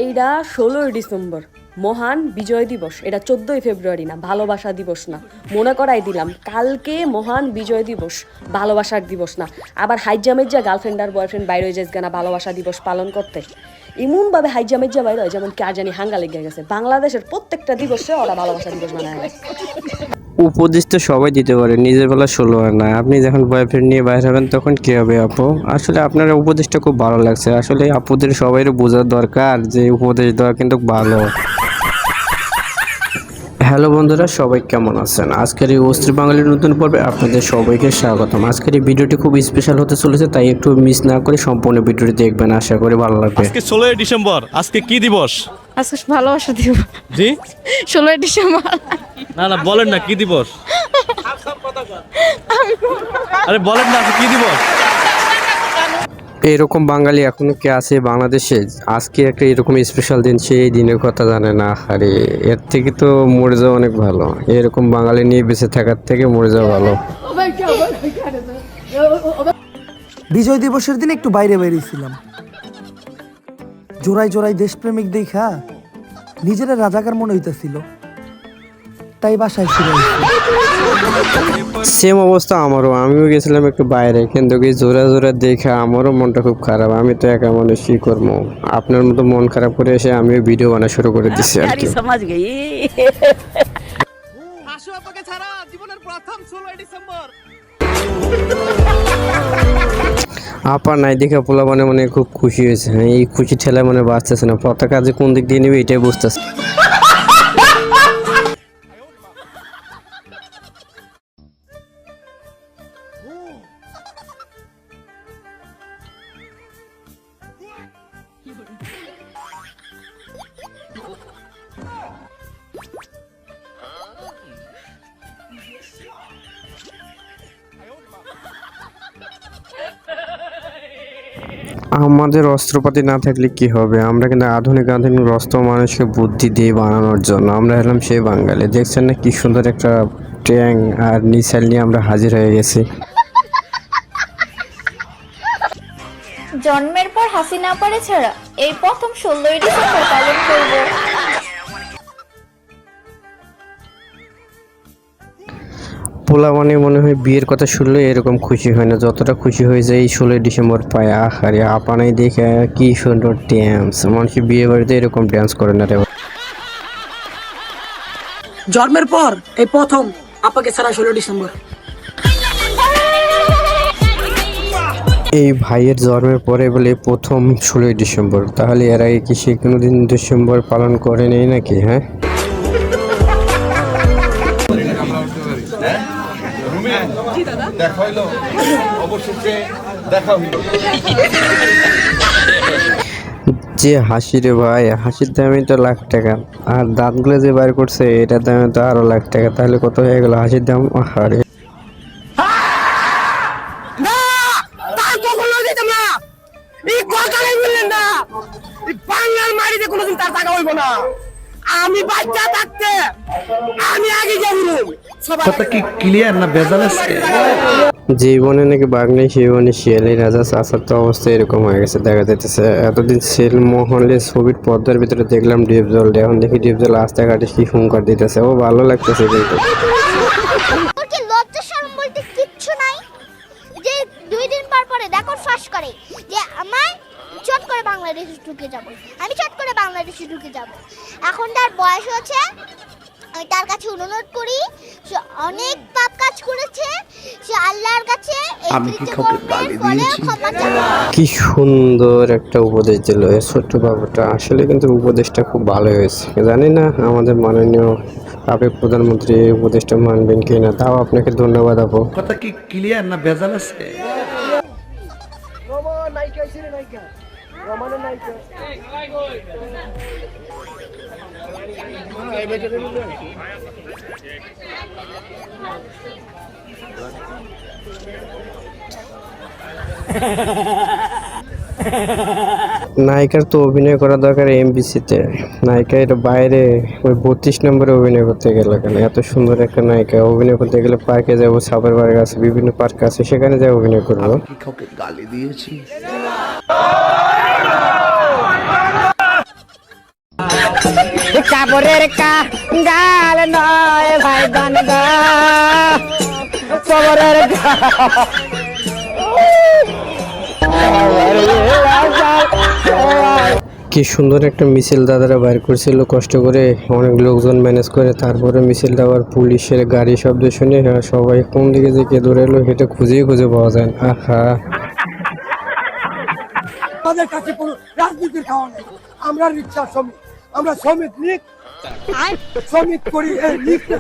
এইটা 16 ডিসেম্বর মহান বিজয় দিবস। এটা 14 ফেব্রুয়ারি না, ভালোবাসা দিবস না। মনে করাই দিলাম, কালকে মহান বিজয় দিবস, ভালোবাসার দিবস না। আবার হাইজামেজ্জা গার্লফ্রেন্ড আর বয়ফ্রেন্ড বাইরে হয়ে যাস না ভালোবাসা দিবস পালন করতে। এমনভাবে হাইজামেজ্জা বাইরে হয় যেমন কে জানি হাঙ্গা লেগে গেছে। বাংলাদেশের প্রত্যেকটা দিবসে ওরা ভালোবাসা দিবস বানায়। উপদেশ তো সবাই দিতে পারে, নিজের বেলা 16 আর না। আপনি যখন বয়ফ্রেন্ড নিয়ে বাইরে হবেন তখন কি হবে আপু? আসলে আপনার উপদেশটা খুব ভালো লাগছে। আসলে আপুদের সবাইরও বোঝার দরকার যে উপদেশ দেওয়া কিন্তু ভালো। হ্যালো বন্ধুরা, সবাই কেমন আছেন? আজকের এই অস্থির বাঙালির নতুন পর্বে আপনাদের সবাইকে স্বাগতম। আজকের এই ভিডিওটি খুব স্পেশাল হতে চলেছে, তাই একটু মিস না করে সম্পূর্ণ ভিডিওটি দেখবেন, আশা করি ভালো লাগবে। আজকে 16 ডিসেম্বর, আজকে কি দিবস? আজকে ভালোবাসা দিবস। জি 16 ডিসেম্বর। না না, বলেন না কি দিবস। আরে বলেন না আজকে কি দিবস। এরকম বাঙালি এখনো কে আছে বাংলাদেশে? আজকে একটা এরকম স্পেশাল দিন, সেই দিনের কথা জানে না। আরে এর থেকে তো মরে যাওয়া অনেক ভালো। এরকম বাঙালি নিয়ে বেঁচে থাকার থেকে মরে যাওয়া ভালো। বিজয় দিবসের দিন একটু বাইরে বেরিয়েছিলাম, জোড়ায় জোড়ায় দেশপ্রেমিক দেখা নিজেরা রাজাকার মনে হইতেছিল, তাই বাসায় ফিরে আসছি। সেম অবস্থা আমারও। আমিও গেছিলাম একটু বাইরে, কিন্তু কি জোড়া জোড়া দেখে আমারও মনটা খুব খারাপ। আমি তো একা মানুষ, কি করবো? আপনার মতো মন খারাপ করে এসে আমিও ভিডিও বানা শুরু করে দিচ্ছি আর কি। আপা নাই দেখা পোলা মনে খুব খুশি হয়েছে। হ্যাঁ, এই খুশি ঠেলা মনে বাঁচতেছে না। পতাকা কাজে কোন দিক দিয়ে নেবে এটাই বুঝতেছে। আমাদের অস্ত্রপাতি না থাকলে কি হবে? আমরা কিন্তু আধুনিক অস্ত্র মানুষকে বুদ্ধি দিয়ে বানানোর জন্য। আমরা হলাম সেই বাঙালি। দেখছেন না কি সুন্দর একটা ট্যাঙ্ক আর মিসাইল নিয়ে আমরা হাজির হয়ে গেছি। জন্মের পর হাসিনা পারে ছাড়া এই প্রথম 16 ডিসেম্বর পালন করব। পোলা মনে হয় বিয়ের কথা শুনলে এরকম খুশি হয় না যতটা খুশি হয়ে যায় এই 16 ডিসেম্বর পায়। আহারে আপানাই দেখে কি সুন্দর ড্যান্স। মানুষ বিয়ে বাড়িতে এরকম ড্যান্স করে না রে। জন্মের পর এই প্রথম আপাকে ছাড়া 16 ডিসেম্বর। এই ভাইয়ের জন্মের পরে বলে প্রথম 16 ডিসেম্বর। তাহলে এর আগে কি সে কোনোদিন ডিসেম্বর পালন করে নেই নাকি? হ্যাঁ, যে হাসি রে ভাই, হাসির দামে তো লাখ টাকা। আর দাঁতগুলো যে বাইর করছে এটার দামে তো আরো লাখ টাকা। তাহলে কত হয়ে গেল হাসির দাম? আরে আমি বাচ্চা থাকতে আমি আগে যাবো। কথা কি ক্লিয়ার না ভেজাল আছে? যে বনে নাকি বাঘ নেই সেই বনে শিয়ালি রাজা। চাষার তো অবস্থা এরকম হয়ে গেছে দেখা যাইতেছে। এতদিন সেল মহলে ছবির পর্দার ভিতরে দেখলাম ডিপ জল, এখন দেখি ডিপ জল রাস্তাঘাটে কি হুঙ্কার দিতেছে। ও ভালো লাগতেছে কিন্তু। ওর কি লজ্জা শরম বলতে কিচ্ছু নাই যে 2 দিন পর পরে দেখো ফাঁস করে যে আমার চট করে বাংলাদেশে ঢুকে যাব, আমি চট করে বাংলাদেশে ঢুকে যাব। এখন তার বয়স হচ্ছে, আমি তার কাছে অনুরোধ করি, সে অনেক পাপ কাজ করেছে, সে আল্লাহর কাছে আমি কি কাউকে গালি দিয়েছি? কি সুন্দর একটা উপদেশ দিল এই ছোট্ট বাবুটা। আসলে কিন্তু উপদেশটা খুব ভালো হয়েছে। জানি না আমাদের মাননীয় সাবেক প্রধানমন্ত্রী এই উপদেশটা মানবেন কিনা। তাও আপনাকে ধন্যবাদ আপু। কথা কি ক্লিয়ার না ভেজাল আছে? নায়িকার তো অভিনয় করা দরকার এমবিসিতে। নায়িকা এটা বাইরে ওই 32 নম্বরে অভিনয় করতে গেল কেন? এত সুন্দর একটা নায়িকা অভিনয় করতে গেলে পার্কে যাবো, সাবার পার্ক আছে, বিভিন্ন পার্ক আছে, সেখানে যাই অভিনয় করবো। কি কাউকে গালি দিয়েছি? সাবরের গাল নয় ভাইজান গো সবরের কি সুন্দর একটা মিছিল দাদারা বাইর করছিল কষ্ট করে, অনেক লোকজন ম্যানেজ করে। তারপরে মিছিলটা আবার পুলিশের গাড়ি শব্দ শুনে সবাই কোন দিকে যে কে দৌড়ে এলো সেটা খুঁজে পাওয়া যায় না। আহা, আমাদের কাছে কোনো রাজনীতির খাওয়া নেই। আমরা রিক্সা শ্রমিক, আমরা শ্রমিক লীগ শ্রমিক করি এই লীগ না।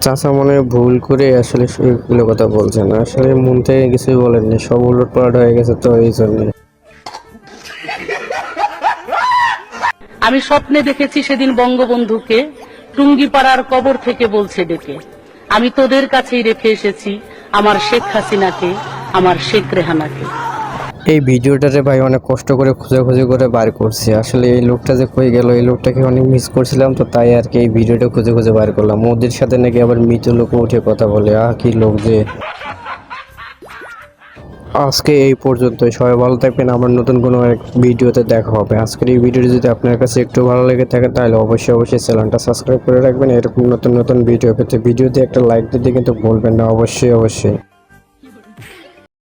চাচা মনে হয় ভুল করে আসলে এগুলো কথা বলছেন, আসলে মন থেকে কিছুই বলেননি, সব উলটপালট হয়ে গেছে তো এই জন্য। আমি স্বপ্নে দেখেছি সেদিন বঙ্গবন্ধুকে টুঙ্গিপাড়ার কবর থেকে বলছে ডেকে, আমি তোদের কাছেই রেখে এসেছি আমার শেখ হাসিনাকে, আমার শেখ রেহানাকে। এই ভিডিওটাতে ভাই অনেক কষ্ট করে খোঁজাখুঁজি করে বার করছি, আসলে এই লোকটা যে কই গেল, এই লোকটাকে অনেক মিস করছিলাম, তো তাই আর কি এই ভিডিওটা খুঁজে বার করলাম। ওদের সাথে নাকি আবার মৃত লোক উঠে কথা বলে, কি লোক যে। আজকে এই পর্যন্তই, সবাই ভালো থাকবেন, আমার নতুন কোনো এক ভিডিওতে দেখা হবে। আজকের এই ভিডিওটি যদি আপনার কাছে একটু ভালো লেগে থাকে তাহলে অবশ্যই চ্যানেলটা সাবস্ক্রাইব করে রাখবেন, এরকম নতুন ভিডিও পেতে। ভিডিওতে একটা লাইক দিতে কিন্তু ভুলবেন না, অবশ্যই।